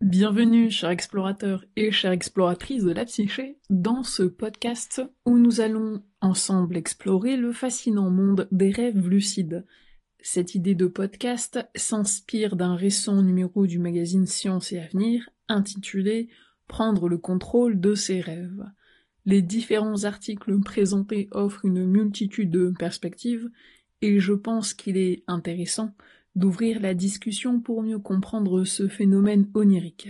Bienvenue, chers explorateurs et chères exploratrices de la psyché, dans ce podcast où nous allons ensemble explorer le fascinant monde des rêves lucides. Cette idée de podcast s'inspire d'un récent numéro du magazine Science et Avenir intitulé « Prendre le contrôle de ses rêves ». Les différents articles présentés offrent une multitude de perspectives et je pense qu'il est intéressant d'ouvrir la discussion pour mieux comprendre ce phénomène onirique.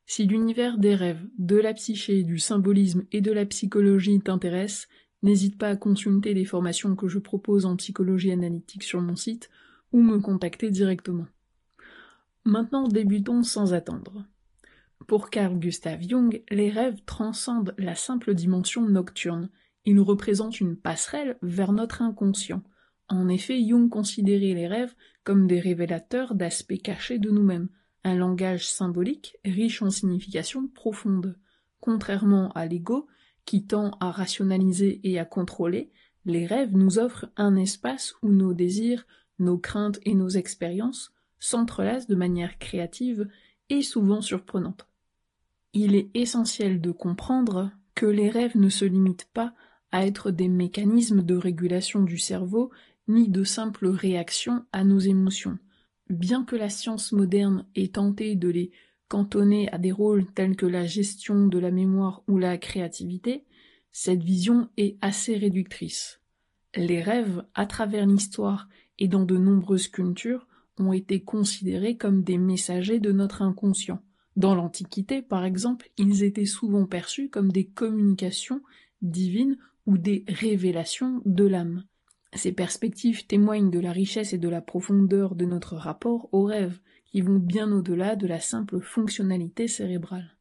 Si l'univers des rêves, de la psyché, du symbolisme et de la psychologie t'intéresse, n'hésite pas à consulter les formations que je propose en psychologie analytique sur mon site ou me contacter directement. Maintenant, débutons sans attendre. Pour Carl Gustav Jung, les rêves transcendent la simple dimension nocturne. Ils représentent une passerelle vers notre inconscient. En effet, Jung considérait les rêves comme des révélateurs d'aspects cachés de nous-mêmes, un langage symbolique riche en significations profondes. Contrairement à l'ego, qui tend à rationaliser et à contrôler, les rêves nous offrent un espace où nos désirs, nos craintes et nos expériences s'entrelacent de manière créative et souvent surprenante. Il est essentiel de comprendre que les rêves ne se limitent pas à être des mécanismes de régulation du cerveau ni de simples réactions à nos émotions. Bien que la science moderne ait tenté de les cantonner à des rôles tels que la gestion de la mémoire ou la créativité, cette vision est assez réductrice. Les rêves, à travers l'histoire et dans de nombreuses cultures, ont été considérés comme des messagers de notre inconscient. Dans l'Antiquité, par exemple, ils étaient souvent perçus comme des communications divines ou des révélations de l'âme. Ces perspectives témoignent de la richesse et de la profondeur de notre rapport aux rêves, qui vont bien au-delà de la simple fonctionnalité cérébrale.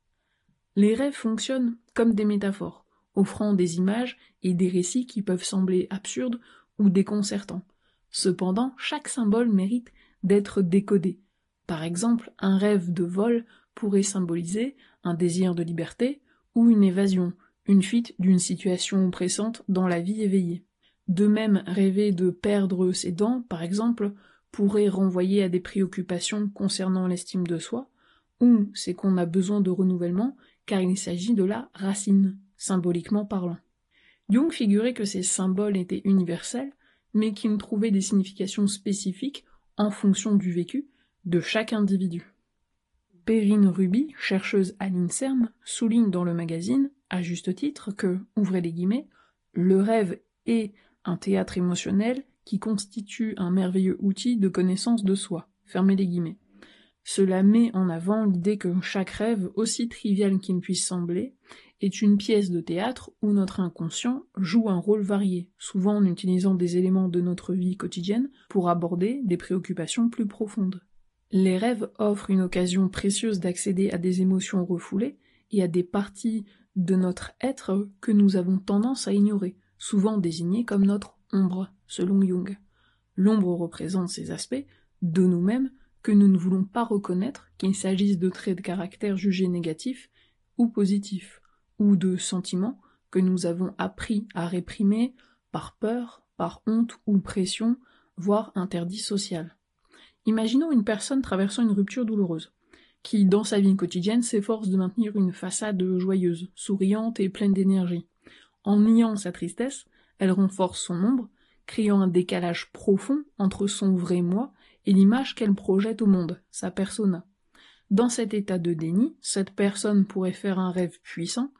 Les rêves fonctionnent comme des métaphores, offrant des images et des récits qui peuvent sembler absurdes ou déconcertants. Cependant, chaque symbole mérite d'être décodé. Par exemple, un rêve de vol pourrait symboliser un désir de liberté ou une évasion, une fuite d'une situation oppressante dans la vie éveillée. De même, rêver de perdre ses dents, par exemple, pourrait renvoyer à des préoccupations concernant l'estime de soi, ou c'est qu'on a besoin de renouvellement, car il s'agit de la racine, symboliquement parlant. Jung figurait que ces symboles étaient universels, mais qu'ils trouvaient des significations spécifiques en fonction du vécu de chaque individu. Perrine Ruby, chercheuse à l'INSERM, souligne dans le magazine, à juste titre, que, ouvrez les guillemets, le rêve est un théâtre émotionnel qui constitue un merveilleux outil de connaissance de soi, fermez les guillemets. Cela met en avant l'idée que chaque rêve, aussi trivial qu'il puisse sembler, est une pièce de théâtre où notre inconscient joue un rôle varié, souvent en utilisant des éléments de notre vie quotidienne pour aborder des préoccupations plus profondes. Les rêves offrent une occasion précieuse d'accéder à des émotions refoulées et à des parties de notre être que nous avons tendance à ignorer, souvent désignées comme notre ombre, selon Jung. L'ombre représente ces aspects de nous-mêmes que nous ne voulons pas reconnaître, qu'il s'agisse de traits de caractère jugés négatifs ou positifs, ou de sentiments que nous avons appris à réprimer par peur, par honte ou pression, voire interdit social. Imaginons une personne traversant une rupture douloureuse, qui, dans sa vie quotidienne, s'efforce de maintenir une façade joyeuse, souriante et pleine d'énergie. En niant sa tristesse, elle renforce son ombre, créant un décalage profond entre son vrai moi et l'image qu'elle projette au monde, sa persona. Dans cet état de déni, cette personne pourrait faire un rêve puissant,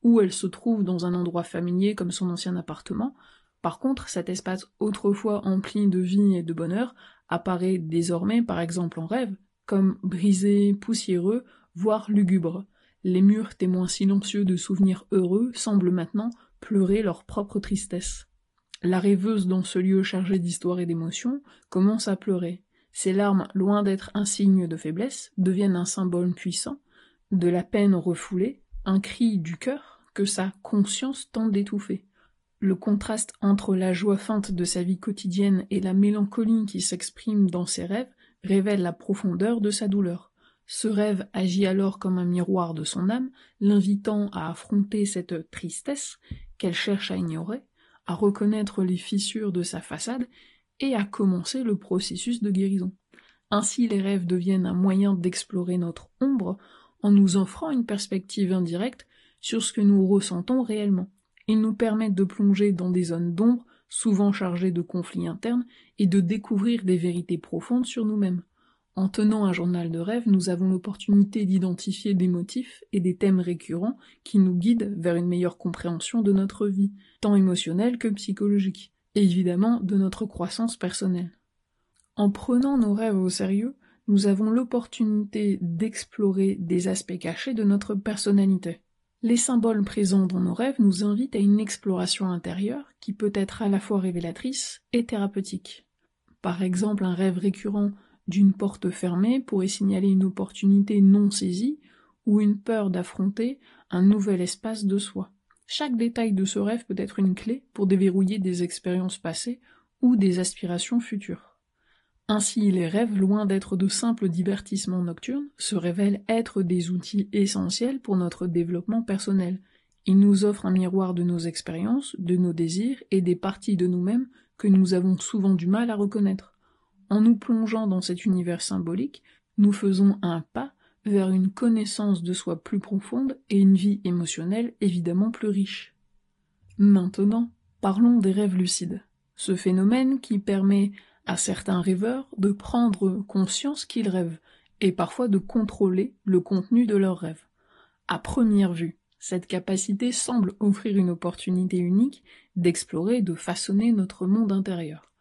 où elle se trouve dans un endroit familier comme son ancien appartement. Par contre, cet espace autrefois empli de vie et de bonheur apparaît désormais, par exemple en rêve, comme brisé, poussiéreux, voire lugubre. Les murs témoins silencieux de souvenirs heureux semblent maintenant pleurer leur propre tristesse. La rêveuse dans ce lieu chargé d'histoire et d'émotions commence à pleurer. Ses larmes, loin d'être un signe de faiblesse, deviennent un symbole puissant, de la peine refoulée, un cri du cœur que sa conscience tente d'étouffer. Le contraste entre la joie feinte de sa vie quotidienne et la mélancolie qui s'exprime dans ses rêves révèle la profondeur de sa douleur. Ce rêve agit alors comme un miroir de son âme, l'invitant à affronter cette tristesse qu'elle cherche à ignorer, à reconnaître les fissures de sa façade et à commencer le processus de guérison. Ainsi, les rêves deviennent un moyen d'explorer notre ombre en nous offrant une perspective indirecte sur ce que nous ressentons réellement. Ils nous permettent de plonger dans des zones d'ombre, souvent chargées de conflits internes, et de découvrir des vérités profondes sur nous-mêmes. En tenant un journal de rêve, nous avons l'opportunité d'identifier des motifs et des thèmes récurrents qui nous guident vers une meilleure compréhension de notre vie, tant émotionnelle que psychologique, et évidemment de notre croissance personnelle. En prenant nos rêves au sérieux, nous avons l'opportunité d'explorer des aspects cachés de notre personnalité. Les symboles présents dans nos rêves nous invitent à une exploration intérieure qui peut être à la fois révélatrice et thérapeutique. Par exemple, un rêve récurrent d'une porte fermée pourrait signaler une opportunité non saisie ou une peur d'affronter un nouvel espace de soi. Chaque détail de ce rêve peut être une clé pour déverrouiller des expériences passées ou des aspirations futures. Ainsi, les rêves, loin d'être de simples divertissements nocturnes, se révèlent être des outils essentiels pour notre développement personnel. Ils nous offrent un miroir de nos expériences, de nos désirs et des parties de nous-mêmes que nous avons souvent du mal à reconnaître. En nous plongeant dans cet univers symbolique, nous faisons un pas vers une connaissance de soi plus profonde et une vie émotionnelle évidemment plus riche. Maintenant, parlons des rêves lucides. Ce phénomène qui permet à certains rêveurs de prendre conscience qu'ils rêvent, et parfois de contrôler le contenu de leurs rêves. À première vue, cette capacité semble offrir une opportunité unique d'explorer et de façonner notre monde intérieur.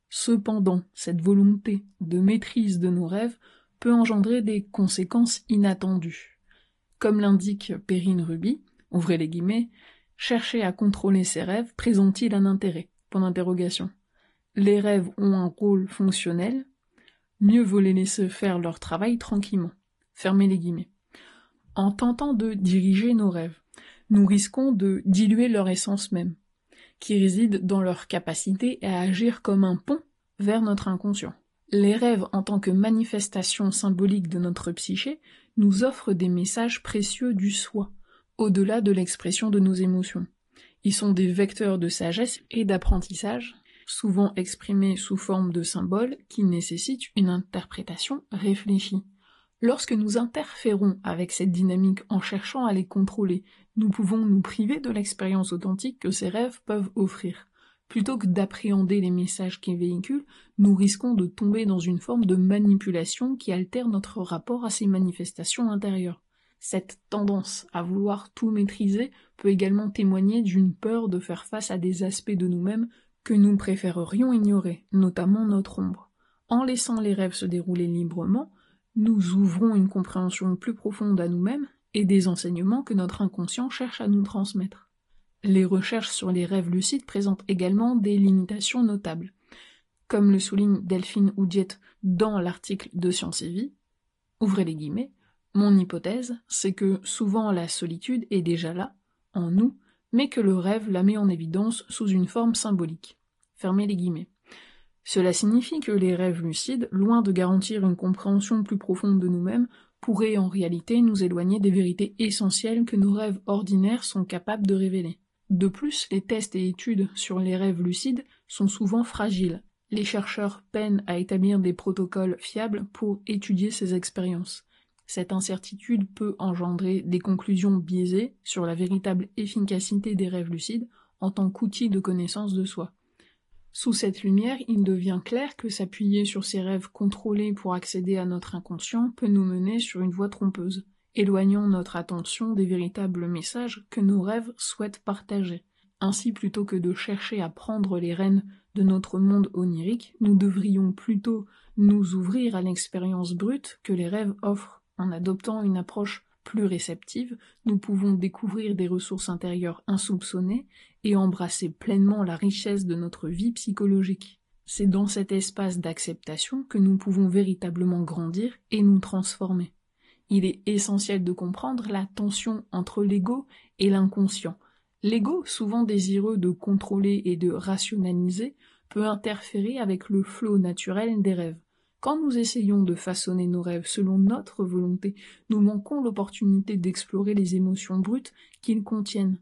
Cependant, cette volonté de maîtrise de nos rêves peut engendrer des conséquences inattendues. Comme l'indique Perrine Ruby, ouvrez les guillemets, chercher à contrôler ses rêves présente-t-il un intérêt ? Les rêves ont un rôle fonctionnel, mieux vaut les laisser faire leur travail tranquillement. Fermez les guillemets. En tentant de diriger nos rêves, nous risquons de diluer leur essence même, qui réside dans leur capacité à agir comme un pont vers notre inconscient. Les rêves, en tant que manifestation symbolique de notre psyché, nous offrent des messages précieux du soi, au-delà de l'expression de nos émotions. Ils sont des vecteurs de sagesse et d'apprentissage, souvent exprimés sous forme de symboles qui nécessitent une interprétation réfléchie. Lorsque nous interférons avec cette dynamique en cherchant à les contrôler, nous pouvons nous priver de l'expérience authentique que ces rêves peuvent offrir. Plutôt que d'appréhender les messages qu'ils véhiculent, nous risquons de tomber dans une forme de manipulation qui altère notre rapport à ces manifestations intérieures. Cette tendance à vouloir tout maîtriser peut également témoigner d'une peur de faire face à des aspects de nous-mêmes que nous préférerions ignorer, notamment notre ombre. En laissant les rêves se dérouler librement, nous ouvrons une compréhension plus profonde à nous-mêmes et des enseignements que notre inconscient cherche à nous transmettre. Les recherches sur les rêves lucides présentent également des limitations notables. Comme le souligne Delphine Oudiet dans l'article de Science et Vie, ouvrez les guillemets, mon hypothèse, c'est que souvent la solitude est déjà là, en nous, mais que le rêve la met en évidence sous une forme symbolique. Fermez les guillemets. Cela signifie que les rêves lucides, loin de garantir une compréhension plus profonde de nous-mêmes, pourraient en réalité nous éloigner des vérités essentielles que nos rêves ordinaires sont capables de révéler. De plus, les tests et études sur les rêves lucides sont souvent fragiles. Les chercheurs peinent à établir des protocoles fiables pour étudier ces expériences. Cette incertitude peut engendrer des conclusions biaisées sur la véritable efficacité des rêves lucides en tant qu'outil de connaissance de soi. Sous cette lumière, il devient clair que s'appuyer sur ces rêves contrôlés pour accéder à notre inconscient peut nous mener sur une voie trompeuse, éloignant notre attention des véritables messages que nos rêves souhaitent partager. Ainsi, plutôt que de chercher à prendre les rênes de notre monde onirique, nous devrions plutôt nous ouvrir à l'expérience brute que les rêves offrent. En adoptant une approche plus réceptive, nous pouvons découvrir des ressources intérieures insoupçonnées et embrasser pleinement la richesse de notre vie psychologique. C'est dans cet espace d'acceptation que nous pouvons véritablement grandir et nous transformer. Il est essentiel de comprendre la tension entre l'ego et l'inconscient. L'ego, souvent désireux de contrôler et de rationaliser, peut interférer avec le flot naturel des rêves. Quand nous essayons de façonner nos rêves selon notre volonté, nous manquons l'opportunité d'explorer les émotions brutes qu'ils contiennent.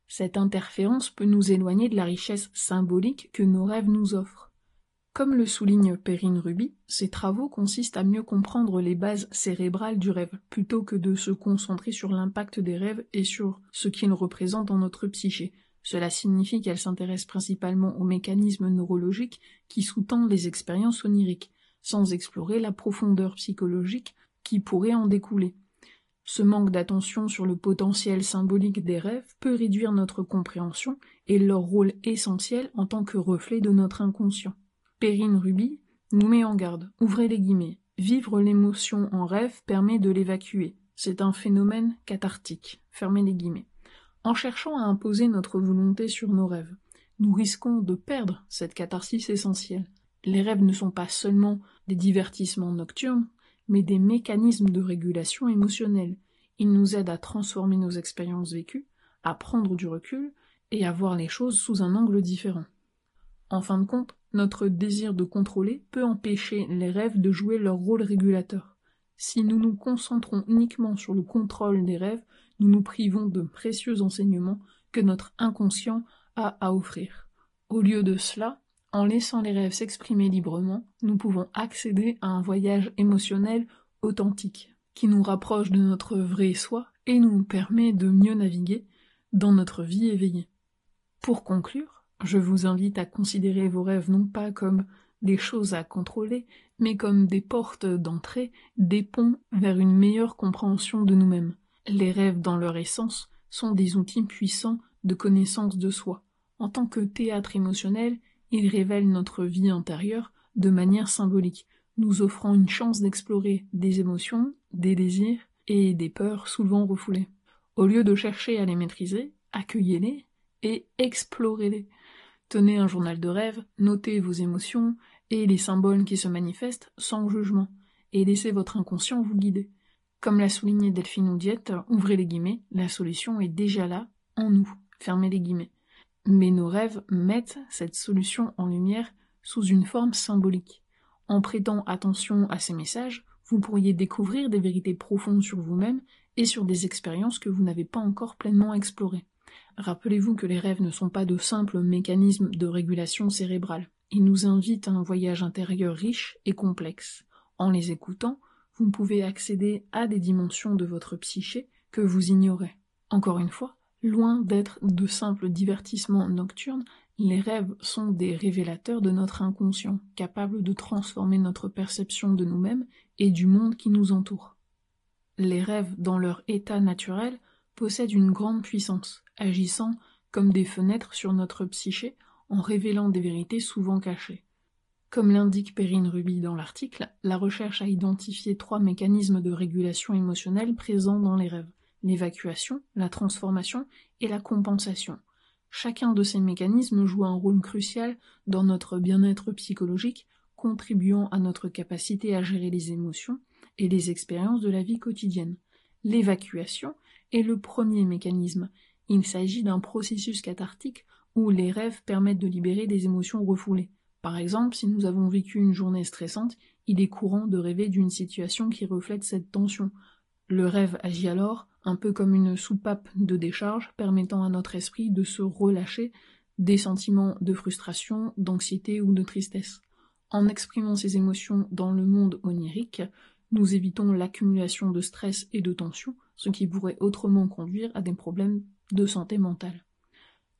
Cette interférence peut nous éloigner de la richesse symbolique que nos rêves nous offrent. Comme le souligne Perrine Ruby, ces travaux consistent à mieux comprendre les bases cérébrales du rêve, plutôt que de se concentrer sur l'impact des rêves et sur ce qu'ils représentent dans notre psyché. Cela signifie qu'elle s'intéresse principalement aux mécanismes neurologiques qui sous-tendent les expériences oniriques, sans explorer la profondeur psychologique qui pourrait en découler. Ce manque d'attention sur le potentiel symbolique des rêves peut réduire notre compréhension et leur rôle essentiel en tant que reflet de notre inconscient. Perrine Ruby nous met en garde, ouvrez les guillemets. Vivre l'émotion en rêve permet de l'évacuer. C'est un phénomène cathartique. Fermez les guillemets. En cherchant à imposer notre volonté sur nos rêves, nous risquons de perdre cette catharsis essentielle. Les rêves ne sont pas seulement des divertissements nocturnes, mais des mécanismes de régulation émotionnelle. Ils nous aident à transformer nos expériences vécues, à prendre du recul et à voir les choses sous un angle différent. En fin de compte, notre désir de contrôler peut empêcher les rêves de jouer leur rôle régulateur. Si nous nous concentrons uniquement sur le contrôle des rêves, nous nous privons de précieux enseignements que notre inconscient a à offrir. Au lieu de cela, en laissant les rêves s'exprimer librement, nous pouvons accéder à un voyage émotionnel authentique, qui nous rapproche de notre vrai soi et nous permet de mieux naviguer dans notre vie éveillée. Pour conclure, je vous invite à considérer vos rêves non pas comme des choses à contrôler, mais comme des portes d'entrée, des ponts vers une meilleure compréhension de nous-mêmes. Les rêves, dans leur essence, sont des outils puissants de connaissance de soi. En tant que théâtre émotionnel, ils révèlent notre vie intérieure de manière symbolique, nous offrant une chance d'explorer des émotions, des désirs et des peurs souvent refoulées. Au lieu de chercher à les maîtriser, accueillez-les et explorez-les. Tenez un journal de rêve, notez vos émotions et les symboles qui se manifestent sans jugement, et laissez votre inconscient vous guider. Comme l'a souligné Delphine Oudiette, ouvrez les guillemets, la solution est déjà là, en nous, fermez les guillemets. Mais nos rêves mettent cette solution en lumière sous une forme symbolique. En prêtant attention à ces messages, vous pourriez découvrir des vérités profondes sur vous-même et sur des expériences que vous n'avez pas encore pleinement explorées. Rappelez-vous que les rêves ne sont pas de simples mécanismes de régulation cérébrale. Ils nous invitent à un voyage intérieur riche et complexe. En les écoutant, vous pouvez accéder à des dimensions de votre psyché que vous ignorez. Encore une fois, loin d'être de simples divertissements nocturnes, les rêves sont des révélateurs de notre inconscient, capables de transformer notre perception de nous-mêmes et du monde qui nous entoure. Les rêves, dans leur état naturel, possèdent une grande puissance, agissant comme des fenêtres sur notre psyché en révélant des vérités souvent cachées. Comme l'indique Perrine Ruby dans l'article, la recherche a identifié 3 mécanismes de régulation émotionnelle présents dans les rêves: l'évacuation, la transformation et la compensation. Chacun de ces mécanismes joue un rôle crucial dans notre bien-être psychologique, contribuant à notre capacité à gérer les émotions et les expériences de la vie quotidienne. L'évacuation est le premier mécanisme. Il s'agit d'un processus cathartique où les rêves permettent de libérer des émotions refoulées. Par exemple, si nous avons vécu une journée stressante, il est courant de rêver d'une situation qui reflète cette tension. Le rêve agit alors un peu comme une soupape de décharge, permettant à notre esprit de se relâcher des sentiments de frustration, d'anxiété ou de tristesse. En exprimant ces émotions dans le monde onirique, nous évitons l'accumulation de stress et de tension, ce qui pourrait autrement conduire à des problèmes de santé mentale.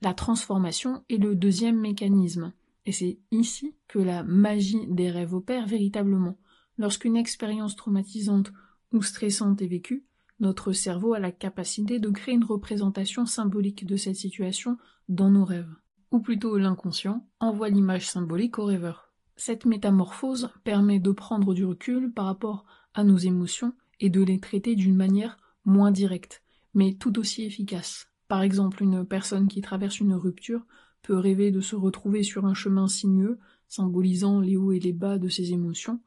La transformation est le deuxième mécanisme, et c'est ici que la magie des rêves opère véritablement. Lorsqu'une expérience traumatisante ou stressante est vécue, notre cerveau a la capacité de créer une représentation symbolique de cette situation dans nos rêves. Ou plutôt l'inconscient envoie l'image symbolique au rêveur. Cette métamorphose permet de prendre du recul par rapport à nos émotions et de les traiter d'une manière moins directe, mais tout aussi efficace. Par exemple, une personne qui traverse une rupture peut rêver de se retrouver sur un chemin sinueux, symbolisant les hauts et les bas de ses émotions.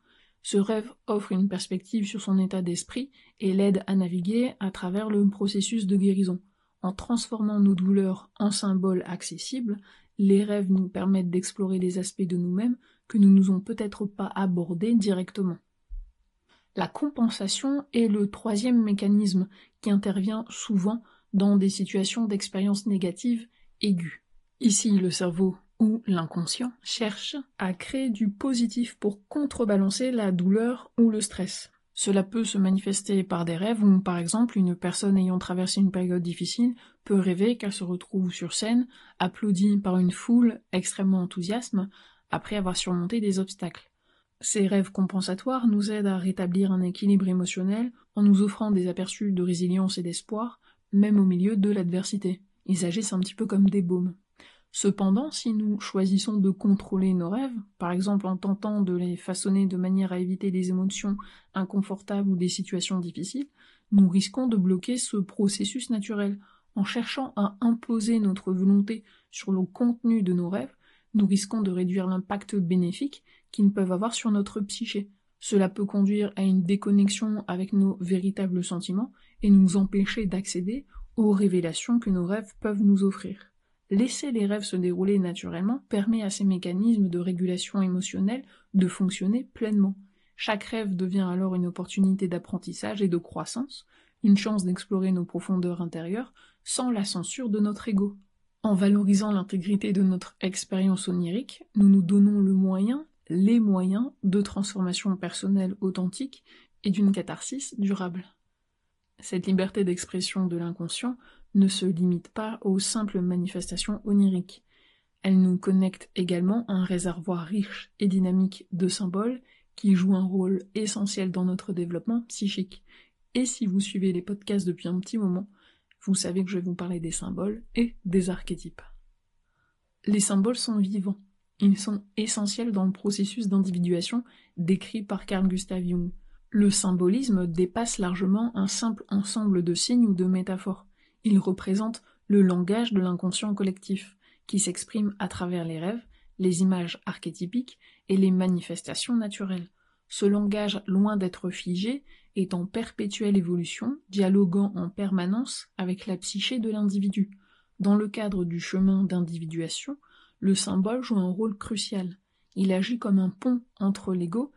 Ce rêve offre une perspective sur son état d'esprit et l'aide à naviguer à travers le processus de guérison. En transformant nos douleurs en symboles accessibles, les rêves nous permettent d'explorer des aspects de nous-mêmes que nous n'osons peut-être pas aborder directement. La compensation est le troisième mécanisme qui intervient souvent dans des situations d'expérience négative aiguë. Ici, le cerveau où l'inconscient cherche à créer du positif pour contrebalancer la douleur ou le stress. Cela peut se manifester par des rêves où, par exemple, une personne ayant traversé une période difficile peut rêver qu'elle se retrouve sur scène, applaudie par une foule extrêmement enthousiaste, après avoir surmonté des obstacles. Ces rêves compensatoires nous aident à rétablir un équilibre émotionnel en nous offrant des aperçus de résilience et d'espoir, même au milieu de l'adversité. Ils agissent un petit peu comme des baumes. Cependant, si nous choisissons de contrôler nos rêves, par exemple en tentant de les façonner de manière à éviter des émotions inconfortables ou des situations difficiles, nous risquons de bloquer ce processus naturel. En cherchant à imposer notre volonté sur le contenu de nos rêves, nous risquons de réduire l'impact bénéfique qu'ils peuvent avoir sur notre psyché. Cela peut conduire à une déconnexion avec nos véritables sentiments et nous empêcher d'accéder aux révélations que nos rêves peuvent nous offrir. Laisser les rêves se dérouler naturellement permet à ces mécanismes de régulation émotionnelle de fonctionner pleinement. Chaque rêve devient alors une opportunité d'apprentissage et de croissance, une chance d'explorer nos profondeurs intérieures sans la censure de notre ego. En valorisant l'intégrité de notre expérience onirique, nous nous donnons les moyens de transformation personnelle authentique et d'une catharsis durable. Cette liberté d'expression de l'inconscient ne se limite pas aux simples manifestations oniriques. Elle nous connecte également à un réservoir riche et dynamique de symboles qui jouent un rôle essentiel dans notre développement psychique. Et si vous suivez les podcasts depuis un petit moment, vous savez que je vais vous parler des symboles et des archétypes. Les symboles sont vivants. Ils sont essentiels dans le processus d'individuation décrit par Carl Gustav Jung. Le symbolisme dépasse largement un simple ensemble de signes ou de métaphores. Il représente le langage de l'inconscient collectif, qui s'exprime à travers les rêves, les images archétypiques et les manifestations naturelles. Ce langage, loin d'être figé, est en perpétuelle évolution, dialoguant en permanence avec la psyché de l'individu. Dans le cadre du chemin d'individuation, le symbole joue un rôle crucial. Il agit comme un pont entre l'ego,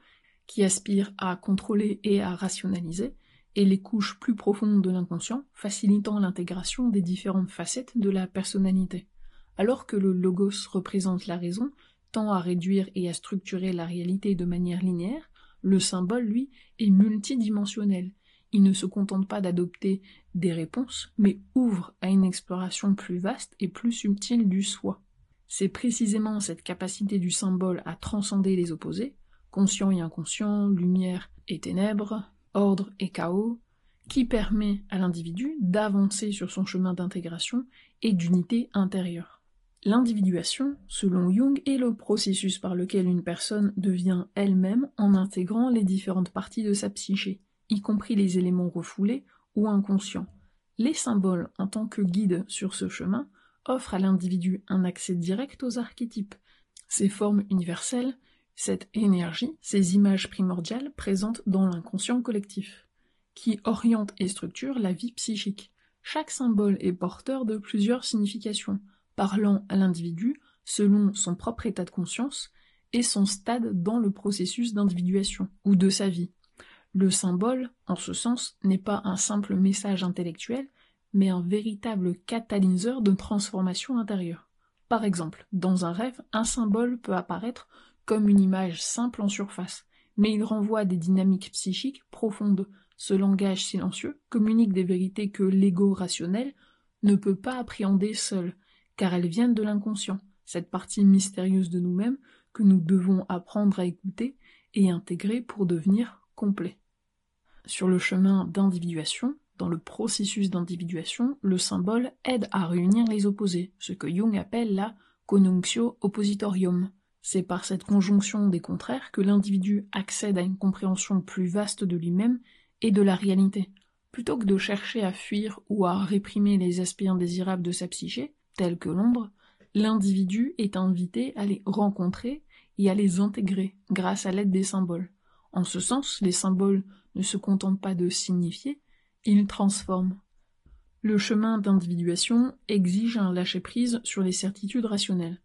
qui aspire à contrôler et à rationaliser, et les couches plus profondes de l'inconscient, facilitant l'intégration des différentes facettes de la personnalité. Alors que le logos représente la raison, tend à réduire et à structurer la réalité de manière linéaire, le symbole, lui, est multidimensionnel. Il ne se contente pas d'adopter des réponses, mais ouvre à une exploration plus vaste et plus subtile du soi. C'est précisément cette capacité du symbole à transcender les opposés, conscient et inconscient, lumière et ténèbres, ordre et chaos, qui permet à l'individu d'avancer sur son chemin d'intégration et d'unité intérieure. L'individuation, selon Jung, est le processus par lequel une personne devient elle-même en intégrant les différentes parties de sa psyché, y compris les éléments refoulés ou inconscients. Les symboles, en tant que guide sur ce chemin, offrent à l'individu un accès direct aux archétypes, ces formes universelles, cette énergie, ces images primordiales présentes dans l'inconscient collectif, qui orientent et structurent la vie psychique. Chaque symbole est porteur de plusieurs significations, parlant à l'individu selon son propre état de conscience et son stade dans le processus d'individuation ou de sa vie. Le symbole, en ce sens, n'est pas un simple message intellectuel, mais un véritable catalyseur de transformation intérieure. Par exemple, dans un rêve, un symbole peut apparaître comme une image simple en surface, mais il renvoie à des dynamiques psychiques profondes. Ce langage silencieux communique des vérités que l'ego rationnel ne peut pas appréhender seul, car elles viennent de l'inconscient, cette partie mystérieuse de nous-mêmes que nous devons apprendre à écouter et intégrer pour devenir complets. Sur le chemin d'individuation, dans le processus d'individuation, le symbole aide à réunir les opposés, ce que Jung appelle la conjunctio oppositorium. C'est par cette conjonction des contraires que l'individu accède à une compréhension plus vaste de lui-même et de la réalité. Plutôt que de chercher à fuir ou à réprimer les aspects indésirables de sa psyché, tels que l'ombre, l'individu est invité à les rencontrer et à les intégrer grâce à l'aide des symboles. En ce sens, les symboles ne se contentent pas de signifier, ils transforment. Le chemin d'individuation exige un lâcher-prise sur les certitudes rationnelles.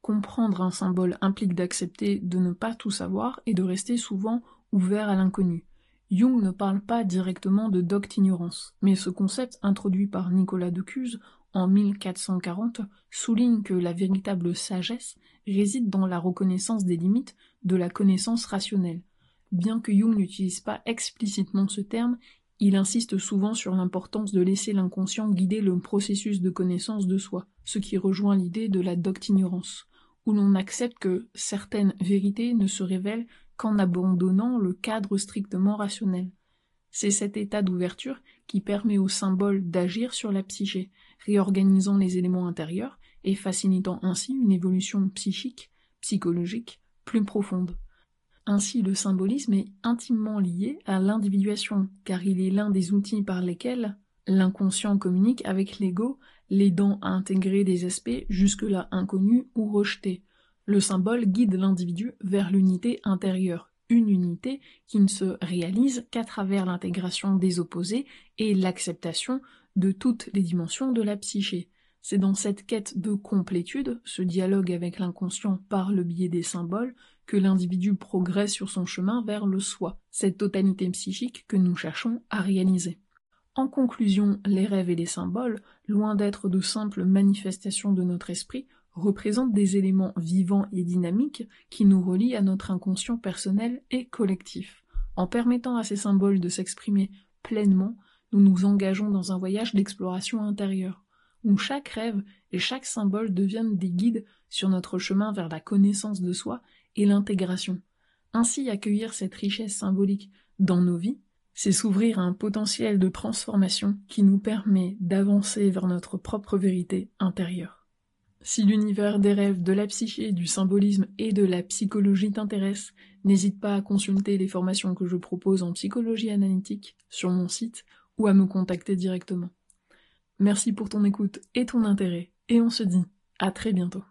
Comprendre un symbole implique d'accepter de ne pas tout savoir et de rester souvent ouvert à l'inconnu. Jung ne parle pas directement de docte ignorance, mais ce concept introduit par Nicolas Decuzes en 1440, souligne que la véritable sagesse réside dans la reconnaissance des limites de la connaissance rationnelle. Bien que Jung n'utilise pas explicitement ce terme, il insiste souvent sur l'importance de laisser l'inconscient guider le processus de connaissance de soi, ce qui rejoint l'idée de la doctignorance, où l'on accepte que certaines vérités ne se révèlent qu'en abandonnant le cadre strictement rationnel. C'est cet état d'ouverture qui permet au symbole d'agir sur la psyché, réorganisant les éléments intérieurs et facilitant ainsi une évolution psychique, psychologique, plus profonde. Ainsi, le symbolisme est intimement lié à l'individuation, car il est l'un des outils par lesquels l'inconscient communique avec l'ego, l'aidant à intégrer des aspects jusque-là inconnus ou rejetés. Le symbole guide l'individu vers l'unité intérieure, une unité qui ne se réalise qu'à travers l'intégration des opposés et l'acceptation de toutes les dimensions de la psyché. C'est dans cette quête de complétude, ce dialogue avec l'inconscient par le biais des symboles, que l'individu progresse sur son chemin vers le soi, cette totalité psychique que nous cherchons à réaliser. En conclusion, les rêves et les symboles, loin d'être de simples manifestations de notre esprit, représentent des éléments vivants et dynamiques qui nous relient à notre inconscient personnel et collectif. En permettant à ces symboles de s'exprimer pleinement, nous nous engageons dans un voyage d'exploration intérieure, où chaque rêve et chaque symbole deviennent des guides sur notre chemin vers la connaissance de soi et l'intégration. Ainsi, accueillir cette richesse symbolique dans nos vies, c'est s'ouvrir à un potentiel de transformation qui nous permet d'avancer vers notre propre vérité intérieure. Si l'univers des rêves, de la psyché, du symbolisme et de la psychologie t'intéresse, n'hésite pas à consulter les formations que je propose en psychologie analytique sur mon site ou à me contacter directement. Merci pour ton écoute et ton intérêt, et on se dit à très bientôt.